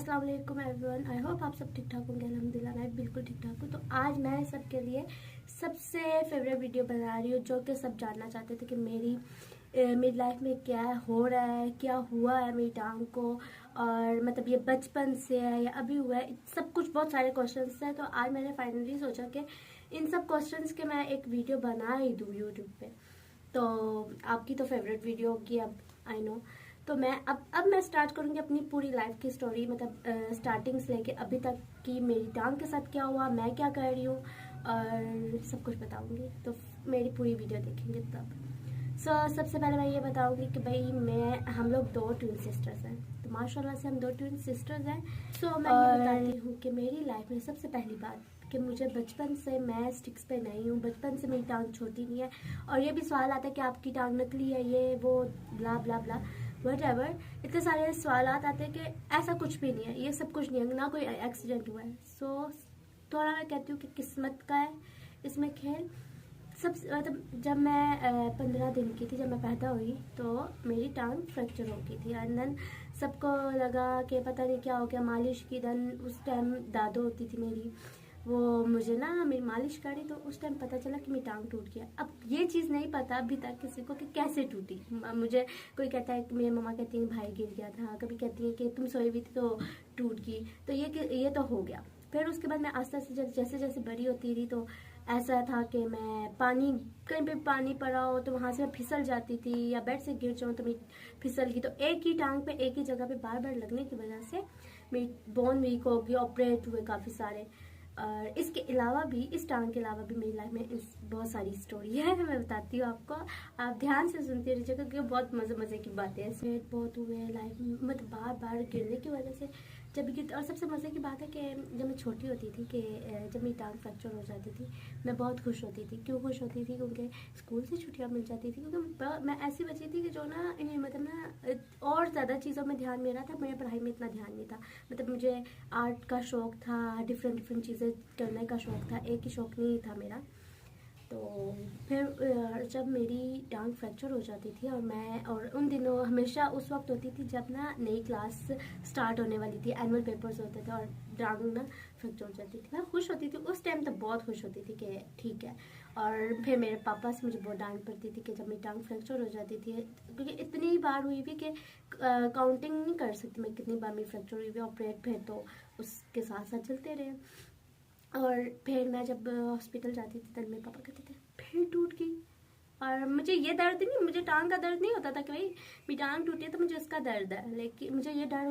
अस्सलाम वालेकुम everyone. I hope आप सब ठीक ठाक होंगे। अल्हम्दुलिल्लाह मैं बिल्कुल ठीक ठाक हूँ। तो आज मैं सबके लिए सबसे फेवरेट वीडियो बना रही हूँ, जो कि सब जानना चाहते थे कि मेरी लाइफ में क्या हो रहा है, क्या हुआ है मेरी टांग को, और मतलब ये बचपन से है या अभी हुआ है, सब कुछ बहुत सारे क्वेश्चंस हैं। तो आज मैंने फाइनली सोचा कि इन सब क्वेश्चंस के मैं एक वीडियो बना ही दूँ यूट्यूब पे। तो आपकी तो फेवरेट वीडियो होगी, अब आई नो। तो मैं अब मैं स्टार्ट करूंगी अपनी पूरी लाइफ की स्टोरी, मतलब स्टार्टिंग से लेके अभी तक की मेरी टांग के साथ क्या हुआ, मैं क्या कर रही हूँ, और सब कुछ बताऊंगी। तो मेरी पूरी वीडियो देखेंगे तब। सबसे पहले मैं ये बताऊंगी कि भाई हम लोग 2 ट्विन सिस्टर्स हैं। तो माशाल्लाह से हम 2 ट्विन सिस्टर्स हैं। मैं ये बताती हूँ कि मेरी लाइफ में सबसे पहली बात कि मुझे बचपन से मैं स्टिक्स पे नहीं हूँ, बचपन से मेरी टांग छोटी नहीं है। और ये भी सवाल आता है कि आपकी टांग नकली है, ये वो ब्ला ब्ला ब्ला वट एवर, इतने सारे सवाल आते हैं कि ऐसा कुछ भी नहीं है, ये सब कुछ नहीं है, ना कोई एक्सीडेंट हुआ है। थोड़ा मैं कहती हूँ कि किस्मत का है इसमें खेल। सब मतलब जब मैं 15 दिन की थी, जब मैं पैदा हुई, तो मेरी टांग फ्रैक्चर हो गई थी। एंड देन सबको लगा कि पता नहीं क्या हो गया, मालिश की। देन उस टाइम दादो होती थी मेरी, वो मुझे ना मेरी मालिश करी, तो उस टाइम पता चला कि मेरी टांग टूट गया। अब ये चीज़ नहीं पता अभी तक किसी को कि कैसे टूटी। मुझे कोई कहता है कि मेरी मम्मा कहती है भाई गिर गया था, कभी कहती है कि तुम सोई हुई थी तो टूट गई। तो ये तो हो गया। फिर उसके बाद मैं आस्ते आस्ते जैसे जैसे बड़ी होती रही, तो ऐसा था कि मैं कहीं पे पानी पड़ा हो तो वहाँ से मैं फिसल जाती थी, या बेड से गिर जाऊँ तो मैं फिसल गई। तो एक ही टांग पे एक ही जगह पे बार बार लगने की वजह से मेरी बोन वीक हो गई, ऑपरेट हुए काफ़ी सारे। और इसके अलावा भी, इस टांग के अलावा भी मेरी लाइफ में बहुत सारी स्टोरी है, मैं बताती हूँ आपको। आप ध्यान से सुनते रहिए क्योंकि बहुत मज़े मज़े की बातें हैं। इसमें बहुत हुए हैं लाइफ में, मतलब बार बार गिरने की वजह से जब गिर। और सबसे मज़े की बात है कि जब मैं छोटी होती थी, कि जब मेरी टांग फ्रैक्चर हो जाती थी, मैं बहुत खुश होती थी। क्यों खुश होती थी? क्योंकि स्कूल से छुट्टियाँ मिल जाती थी। क्योंकि मैं ऐसी बची थी कि जो ना मतलब ना और ज़्यादा चीज़ों में ध्यान मेरा था, मेरी पढ़ाई में इतना ध्यान नहीं था। मतलब मुझे आर्ट का शौक़ था, डिफरेंट डिफरेंट चीज़ें करने का शौक़ था, एक ही शौक़ नहीं था मेरा। तो फिर जब मेरी टांग फ्रैक्चर हो जाती थी, और उन दिनों हमेशा उस वक्त होती थी जब ना नई क्लास स्टार्ट होने वाली थी, एनुअल पेपर्स होते थे, और टांग ना फ्रैक्चर हो जाती थी। मैं खुश होती थी उस टाइम, तो बहुत खुश होती थी कि ठीक है। और फिर मेरे पापा से मुझे बहुत डांट पड़ती थी कि जब मेरी टांग फ्रैक्चर हो जाती थी, क्योंकि इतनी बार हुई भी कि काउंटिंग नहीं कर सकती मैं कितनी बार मेरी फ्रैक्चर हुई भी। ऑपरेट फिर तो उसके साथ साथ चलते रहे। और फिर मैं जब हॉस्पिटल जाती थी, तब मेरे पापा कहते थे फिर टूट गई। और मुझे ये दर्द नहीं, मुझे टांग का दर्द नहीं होता था कि भाई मेरी टांग टूटी है तो मुझे इसका दर्द है, लेकिन मुझे ये डर